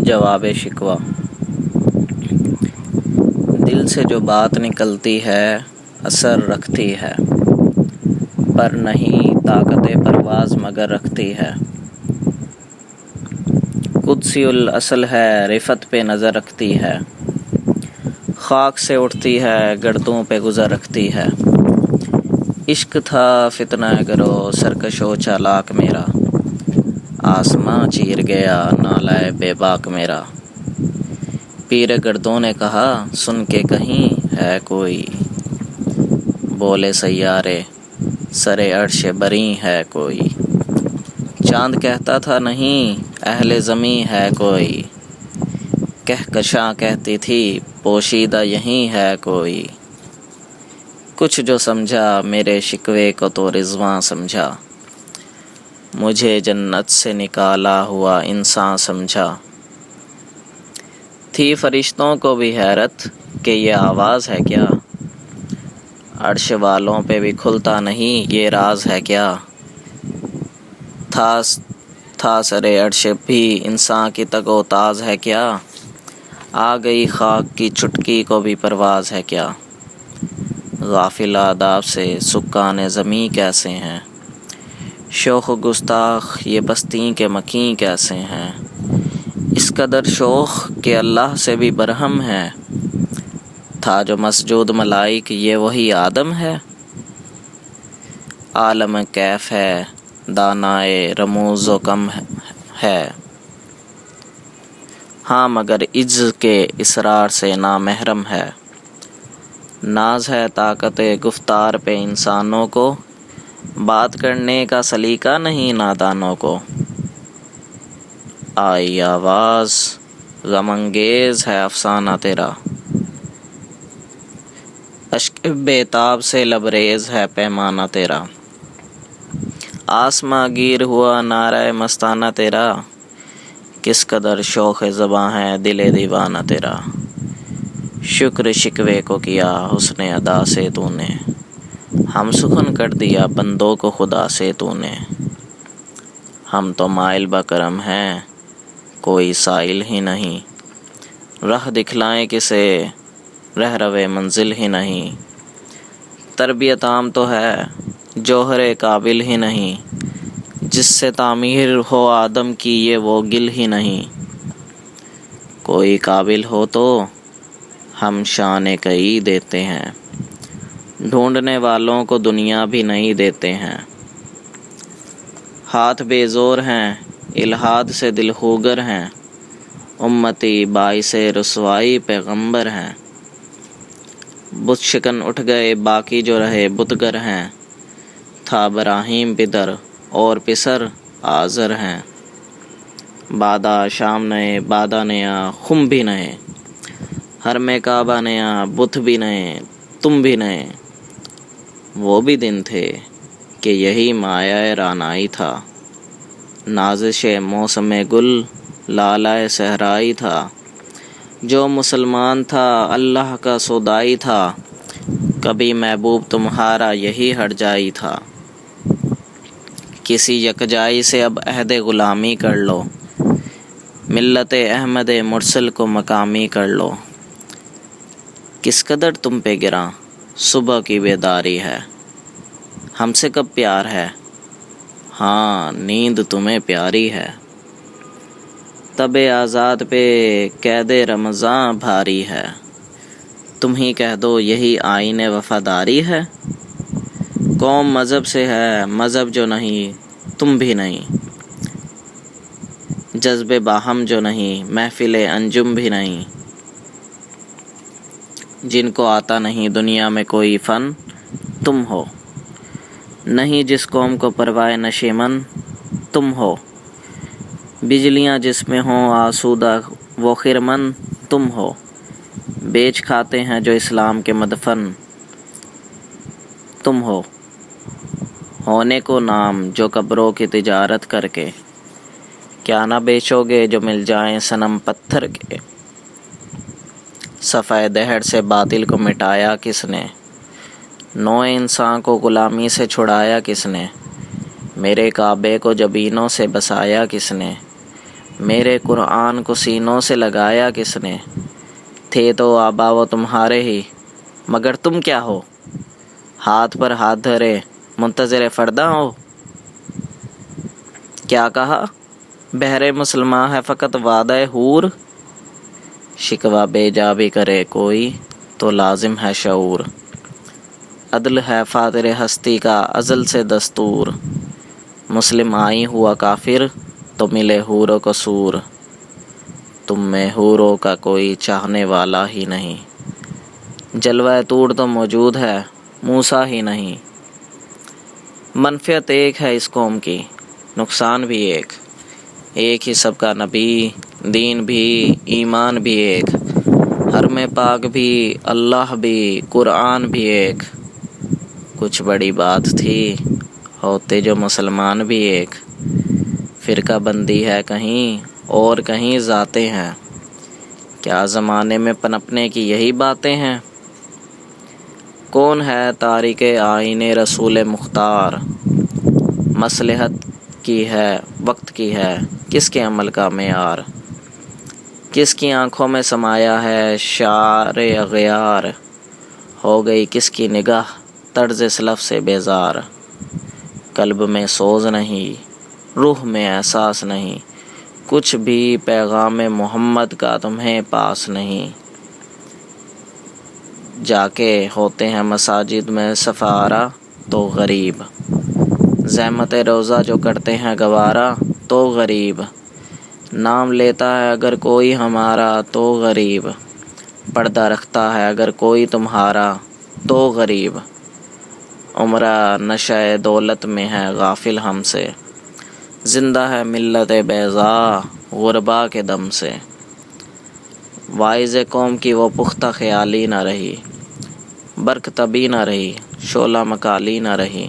جواب شکوہ۔ دل سے جو بات نکلتی ہے اثر رکھتی ہے، پر نہیں طاقت پرواز مگر رکھتی ہے۔ قدسی الاصل ہے رفعت پہ نظر رکھتی ہے، خاک سے اٹھتی ہے گردوں پہ گزر رکھتی ہے۔ عشق تھا فتنہ گرو سرکش و چالاک میرا، آسماں چیر گیا نالہ بے باک میرا۔ پیر گردوں نے کہا سن کے کہیں ہے کوئی، بولے سیارے سرے عرش بری ہے کوئی۔ چاند کہتا تھا نہیں اہل زمیں ہے کوئی، کہکشاں کہتی تھی پوشیدہ یہیں ہے کوئی۔ کچھ جو سمجھا میرے شکوے کو تو رضواں سمجھا، مجھے جنت سے نکالا ہوا انسان سمجھا۔ تھی فرشتوں کو بھی حیرت کہ یہ آواز ہے کیا، عرش والوں پہ بھی کھلتا نہیں یہ راز ہے کیا۔ تھا سرے عرش بھی انسان کی تگ و تاز ہے کیا، آ گئی خاک کی چٹکی کو بھی پرواز ہے کیا۔ غافل آداب سے سکان زمیں کیسے ہیں، شوخ و گستاخ یہ بستیں کے مکیں کیسے ہیں۔ اس قدر شوخ کہ اللہ سے بھی برہم ہے، تھا جو مسجود ملائک یہ وہی آدم ہے۔ عالم کیف ہے دانائے رموز و کم ہے، ہاں مگر عجز کے اسرار سے نامحرم ہے۔ ناز ہے طاقت گفتار پہ انسانوں کو، بات کرنے کا سلیقہ نہیں نادانوں کو۔ آئی آواز غم انگیز ہے افسانہ تیرا، اشک بیتاب سے لبریز ہے پیمانہ تیرا۔ آسماں گیر ہوا نعرہ مستانہ تیرا، کس قدر شوخ زباں ہے دل دیوانہ تیرا۔ شکر شکوے کو کیا حسن ادا سے تو نے، ہم سخن کر دیا بندوں کو خدا سے تو نے۔ ہم تو مائل بکرم ہیں کوئی سائل ہی نہیں، راہ دکھلائیں کسے رہروے منزل ہی نہیں۔ تربیت عام تو ہے جوہر قابل ہی نہیں، جس سے تعمیر ہو آدم کی یہ وہ گل ہی نہیں۔ کوئی قابل ہو تو ہم شان کئی دیتے ہیں، ڈھونڈنے والوں کو دنیا بھی نہیں دیتے ہیں۔ ہاتھ بے زور ہیں الحاد سے دل خوگر ہیں، امتی باعث رسوائی پیغمبر ہیں۔ بت شکن اٹھ گئے باقی جو رہے بتگر ہیں، تھا ابراہیم پدر اور پسر آزر ہیں۔ بادہ شام نئے بادہ نیا خم بھی نئے، حرم کعبہ نیا بت بھی نئے تم بھی نئے۔ وہ بھی دن تھے کہ یہی مایہ رعنائی تھا، نازش موسم گل لالۂ صحرائی تھا۔ جو مسلمان تھا اللہ کا سودائی تھا، کبھی محبوب تمہارا یہی ہٹ جائی تھا۔ کسی یکجائی سے اب عہد غلامی کر لو، ملت احمد مرسل کو مقامی کر لو۔ کس قدر تم پہ گراں صبح کی بیداری ہے، ہم سے کب پیار ہے ہاں نیند تمہیں پیاری ہے۔ تب آزاد پہ قید رمضاں بھاری ہے، تم ہی کہہ دو یہی آئین وفاداری ہے۔ قوم مذہب سے ہے مذہب جو نہیں تم بھی نہیں، جذب باہم جو نہیں محفل انجم بھی نہیں۔ جن کو آتا نہیں دنیا میں کوئی فن تم ہو، نہیں جس قوم کو پرواہ نشیمن تم ہو۔ بجلیاں جس میں ہوں آسودہ وہ خرمن تم ہو، بیچ کھاتے ہیں جو اسلام کے مدفن تم ہو۔ ہونے کو نام جو قبروں کی تجارت کر کے، کیا نہ بیچو گے جو مل جائیں صنم پتھر کے۔ صفحہ دہر سے باطل کو مٹایا کس نے، نوع انسان کو غلامی سے چھڑایا کس نے۔ میرے کعبے کو جبینوں سے بسایا کس نے، میرے قرآن کو سینوں سے لگایا کس نے؟ تھے تو آبا وہ تمہارے ہی، مگر تم کیا ہو؟ ہاتھ پر ہاتھ دھرے منتظر فرداں ہو۔ کیا کہا؟ بہرے مسلمان ہے فقط وعدہ حور، شکوہ بے جا بھی کرے کوئی تو لازم ہے شعور۔ عدل ہے فاطر ہستی کا ازل سے دستور، مسلم آئی ہوا کافر تو ملے حور و قصور۔ تم میں حوروں کا کوئی چاہنے والا ہی نہیں، جلوہ طور تو موجود ہے موسیٰ ہی نہیں۔ منفعت ایک ہے اس قوم کی، نقصان بھی ایک ہی سب کا نبی، دین بھی ایمان بھی ایک، حرم پاک بھی اللہ بھی قرآن بھی ایک۔ کچھ بڑی بات تھی ہوتے جو مسلمان بھی ایک، فرقہ بندی ہے کہیں اور کہیں ذاتیں ہیں، کیا زمانے میں پنپنے کی یہی باتیں ہیں؟ کون ہے تارک آئین رسول مختار، مصلحت کی ہے وقت کی ہے کس کے عمل کا معیار، کس کی آنکھوں میں سمایا ہے شعار اغیار، ہو گئی کس کی نگاہ طرز سلف سے بیزار۔ قلب میں سوز نہیں، روح میں احساس نہیں، کچھ بھی پیغام محمد کا تمہیں پاس نہیں۔ جا کے ہوتے ہیں مساجد میں سفارہ تو غریب، زحمت روزہ جو کرتے ہیں گوارا تو غریب، نام لیتا ہے اگر کوئی ہمارا تو غریب، پردہ رکھتا ہے اگر کوئی تمہارا تو غریب۔ عمرہ نشہ دولت میں ہے غافل ہم سے، زندہ ہے ملت بیضاء غربا کے دم سے۔ واعظ قوم کی وہ پختہ خیالی نہ رہی، برق طبی نہ رہی، شعلہ مکالی نہ رہی۔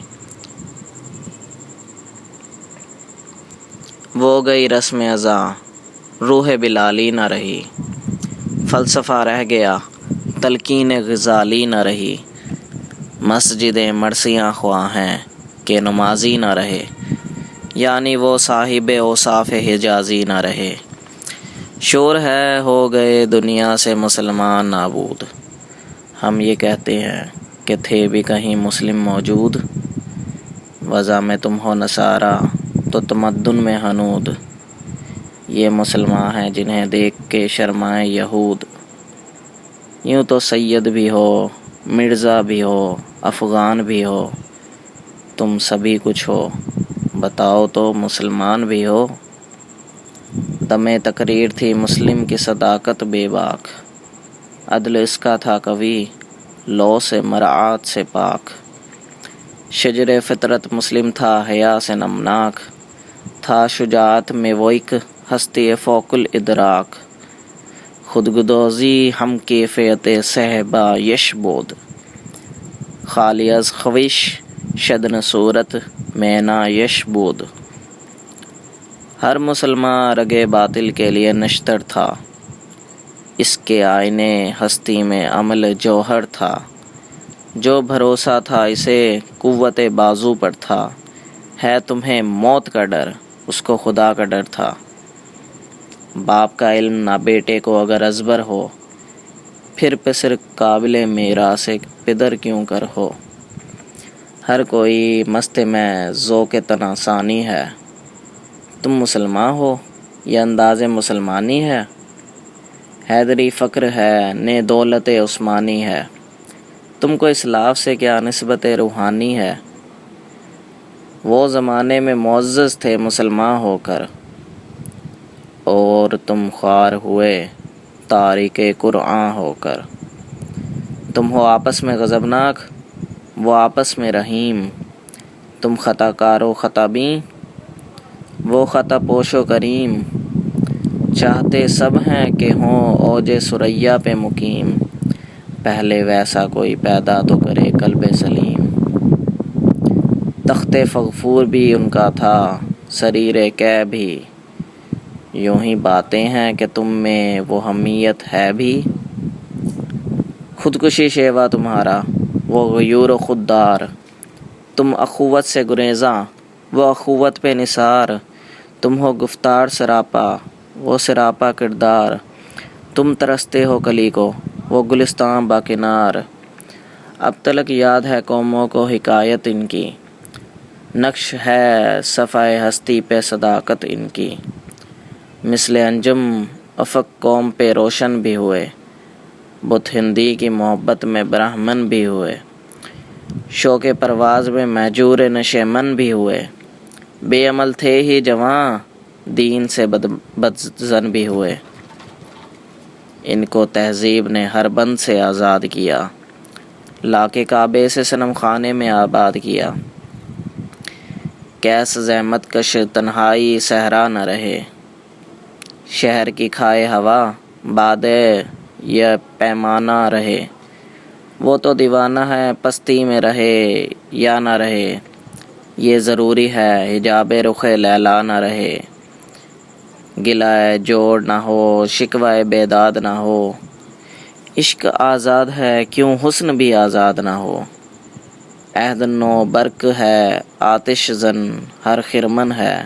وہ گئی رسم ازاں، روح بلالی نہ رہی، فلسفہ رہ گیا تلقین غزالی نہ رہی۔ مسجدیں مرثیہ خواہ ہیں کہ نمازی نہ رہے، یعنی وہ صاحب اوصاف حجازی نہ رہے۔ شور ہے ہو گئے دنیا سے مسلمان نابود، ہم یہ کہتے ہیں کہ تھے بھی کہیں مسلم موجود۔ وضع میں تم ہو نصارہ تو تمدن میں ہنود، یہ مسلمان ہیں جنہیں دیکھ کے شرمائے یہود۔ یوں تو سید بھی ہو مرزا بھی ہو افغان بھی ہو، تم سبھی کچھ ہو بتاؤ تو مسلمان بھی ہو۔ دم تقریر تھی مسلم کی صداقت بے باک، عدل اس کا تھا قوی لو سے مراعات سے پاک۔ شجر فطرت مسلم تھا حیا سے نمناک، تھا شجاعت میں وہ ایک ہستی فوق الادراک۔ خودگدوزی ہم کیفیت صحبہ یش بود، خالی از خویش شدن صورت میں نا یش بود۔ ہر مسلمان رگے باطل کے لیے نشتر تھا، اس کے آئینے ہستی میں عمل جوہر تھا۔ جو بھروسہ تھا اسے قوت بازو پر تھا، ہے تمہیں موت کا ڈر اس کو خدا کا ڈر تھا۔ باپ کا علم نہ بیٹے کو اگر ازبر ہو، پھر پسر قابل میراث پدر کیوں کر ہو۔ ہر کوئی مست میں ذوق تناسانی ہے، تم مسلمان ہو یہ انداز مسلمانی ہے۔ حیدری فقر ہے نے دولت عثمانی ہے، تم کو اسلاف سے کیا نسبت روحانی ہے۔ وہ زمانے میں معزز تھے مسلمان ہو کر، اور تم خوار ہوئے تارک قرآن ہو کر۔ تم ہو آپس میں غضبناک وہ آپس میں رحیم، تم خطا کار و خطا بین وہ خطا پوش و کریم۔ چاہتے سب ہیں کہ ہوں اوج ثریا پہ مقیم، پہلے ویسا کوئی پیدا تو کرے قلب سلیم۔ تخت فغفور بھی ان کا تھا سریر کہ بھی، یوں ہی باتیں ہیں کہ تم میں وہ حمیت ہے بھی۔ خودکشی شیوا تمہارا وہ غیور و خوددار، تم اخوت سے گریزاں وہ اخوت پہ نثار۔ تم ہو گفتار سراپا وہ سراپا کردار، تم ترستے ہو کلی کو، وہ گلستان باکنار۔ اب تلک یاد ہے قوموں کو حکایت ان کی، نقش ہے صفحۂ ہستی پہ صداقت ان کی۔ مثل انجم افق قوم پہ روشن بھی ہوئے، بت ہندی کی محبت میں برہمن بھی ہوئے، شوق پرواز میں مہجور نشے من بھی ہوئے، بے عمل تھے ہی جواں، دین سے بدظن بھی ہوئے۔ ان کو تہذیب نے ہر بند سے آزاد کیا، لا کے کعبے سے صنم خانے میں آباد کیا۔ کیس زحمت کش تنہائی صحرا نہ رہے، شہر کی کھائے ہوا بادے یہ پیمانہ رہے۔ وہ تو دیوانہ ہے پستی میں رہے یا نہ رہے، یہ ضروری ہے حجاب رخ لیلا نہ رہے۔ گلہ جوڑ نہ ہو شکوہ بیداد نہ ہو، عشق آزاد ہے کیوں حسن بھی آزاد نہ ہو۔ عہد نو برق ہے آتش زن ہر خرمن ہے،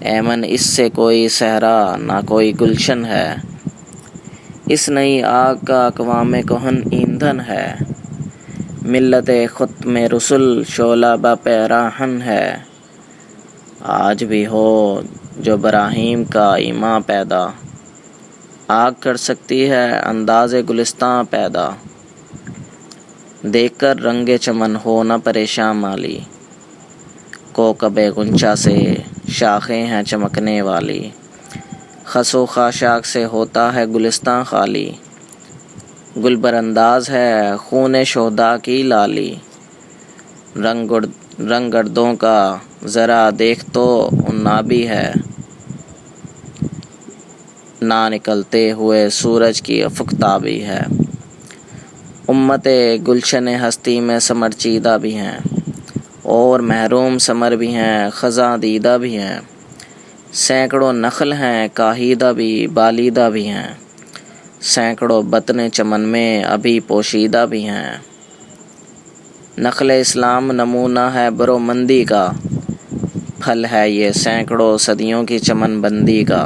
ایمن اس سے کوئی صحرا نہ کوئی گلشن ہے۔ اس نئی آگ کا اقوام کہن ایندھن ہے، ملت ختم رسل شعلہ بہ پیراہن ہے۔ آج بھی ہو جو براہیم کا ایمان پیدا، آگ کر سکتی ہے انداز گلستان پیدا۔ دیکھ کر رنگ چمن ہو نہ پریشان مالی، کوکب غنچہ سے شاخیں ہیں چمکنے والی۔ خس و خاشاک سے ہوتا ہے گلستان خالی، گل برانداز ہے خون شہداء کی لالی۔ رنگ گردوں کا ذرا دیکھ تو عنابی ہے، نہ نکلتے ہوئے سورج کی افق تابی ہے۔ امت گلشن ہستی میں ثمر چیدہ بھی ہیں، اور محروم ثمر بھی ہیں خزاں دیدہ بھی ہیں۔ سینکڑوں نخل ہیں کاہیدہ بھی بالیدہ بھی ہیں، سینکڑوں بطن چمن میں ابھی پوشیدہ بھی ہیں۔ نخل اسلام نمونہ ہے برومندی کا، پھل ہے یہ سینکڑوں صدیوں کی چمن بندی کا۔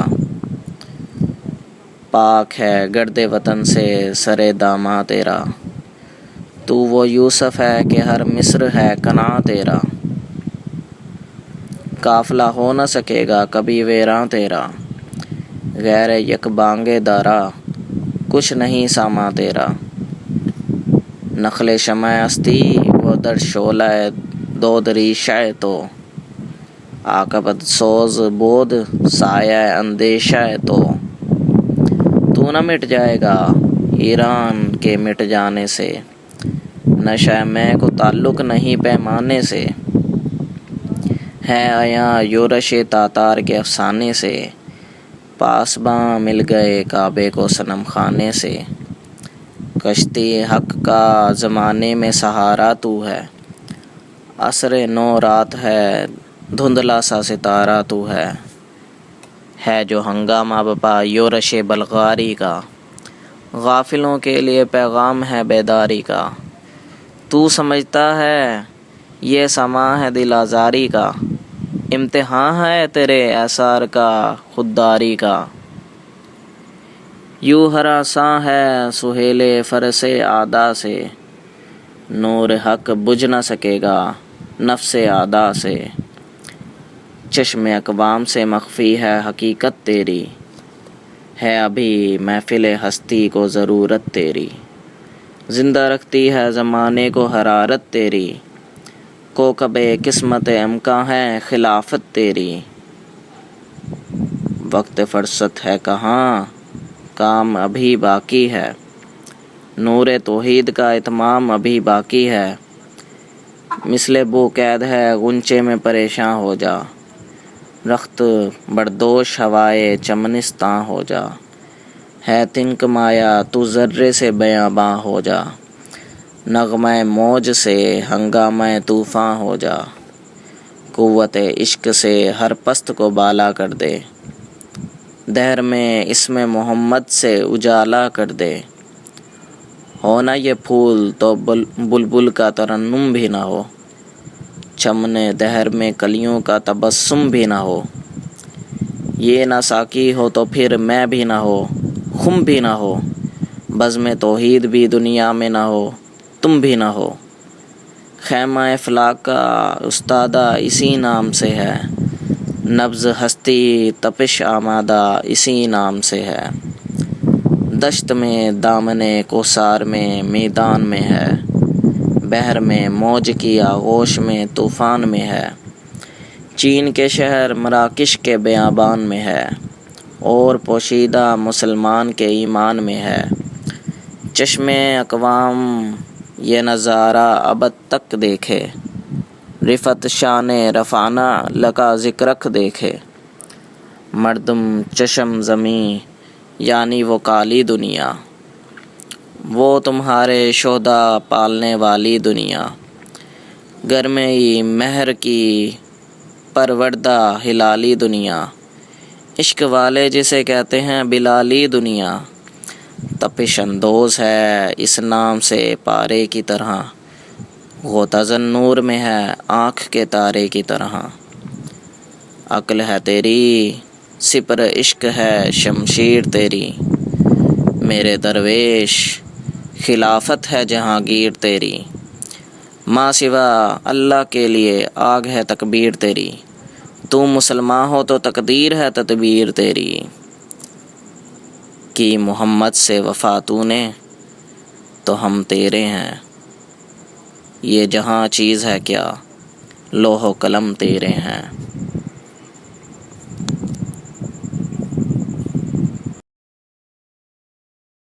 پاک ہے گرد وطن سے سر داماں تیرا، تو وہ یوسف ہے کہ ہر مصر ہے کنعاں تیرا۔ قافلہ ہو نہ سکے گا کبھی ویراں تیرا، غیر یک بانگ دارا کچھ نہیں سامان تیرا۔ نخل شمع ہستی وہ در شعلہ دود ریشہ تو، عاقبت سوز بود سایہ اندیشہ تو نہ مٹ جائے گا ایران کے مٹ جانے سے، نشہ میں کو تعلق نہیں پیمانے سے۔ ہے عیاں یورش تاتار کے افسانے سے، پاسباں مل گئے کعبے کو صنم خانے سے۔ کشتی حق کا زمانے میں سہارا تو ہے، عصر نو رات ہے دھندلا سا ستارہ تو ہے۔ ہے جو ہنگامہ بپا یورش بلغاری کا، غافلوں کے لیے پیغام ہے بیداری کا۔ تو سمجھتا ہے یہ سماں ہے دل آزاری کا، امتحان ہے تیرے اثار کا خودداری کا۔ یوں ہراساں ہے سہیل فرس اعدا سے، نور حق بجھ نہ سکے گا نفس اعدا سے۔ چشم اقوام سے مخفی ہے حقیقت تیری، ہے ابھی محفل ہستی کو ضرورت تیری۔ زندہ رکھتی ہے زمانے کو حرارت تیری، کوکب قسمت امکاں ہے خلافت تیری۔ وقت فرصت ہے کہاں کام ابھی باقی ہے، نور توحید کا اتمام ابھی باقی ہے۔ مثل بو قید ہے غنچے میں پریشاں ہو جا، رخت بردوش ہوائے چمنستاں ہو جا۔ ہے تنک مایا تو ذرے سے بیاباں ہو جا، نغمہ موج سے ہنگامہ طوفاں ہو جا۔ قوت عشق سے ہر پست کو بالا کر دے، دہر میں اسم محمد سے اجالا کر دے۔ ہونا یہ پھول تو بلبل کا ترنم بھی نہ ہو، چمن دہر میں کلیوں کا تبسم بھی نہ ہو۔ یہ نہ ساقی ہو تو پھر میں بھی نہ ہو، خم بھی نہ ہو، بزم توحید بھی دنیا میں نہ ہو، تم بھی نہ ہو۔ خیمہ افلاک کا استادہ اسی نام سے ہے، نبض ہستی تپش آمادہ اسی نام سے ہے۔ دشت میں دامن کوثر میں میدان میں ہے، بحر میں موج کی آغوش میں طوفان میں ہے۔ چین کے شہر مراکش کے بیابان میں ہے، اور پوشیدہ مسلمان کے ایمان میں ہے۔ چشم اقوام یہ نظارہ ابد تک دیکھے، رفعت شان رفعنا لکا ذکرک دیکھے۔ مردم چشم زمیں یعنی وہ کالی دنیا، وہ تمہارے شہدا پالنے والی دنیا۔ گرمئی مہر کی پروردہ ہلالی دنیا، عشق والے جسے کہتے ہیں بلالی دنیا۔ تپش اندوز ہے اس نام سے پارے کی طرح، غوطہ زن نور میں ہے آنکھ کے تارے کی طرح۔ عقل ہے تیری سپر عشق ہے شمشیر تیری، میرے درویش خلافت ہے جہانگیر تیری۔ ماں سوا اللہ کے لیے آگ ہے تکبیر تیری، تو مسلمان ہو تو تقدیر ہے تدبیر تیری۔ کی محمد سے وفا تو نے تو ہم تیرے ہیں، یہ جہاں چیز ہے کیا لوح و قلم تیرے ہیں۔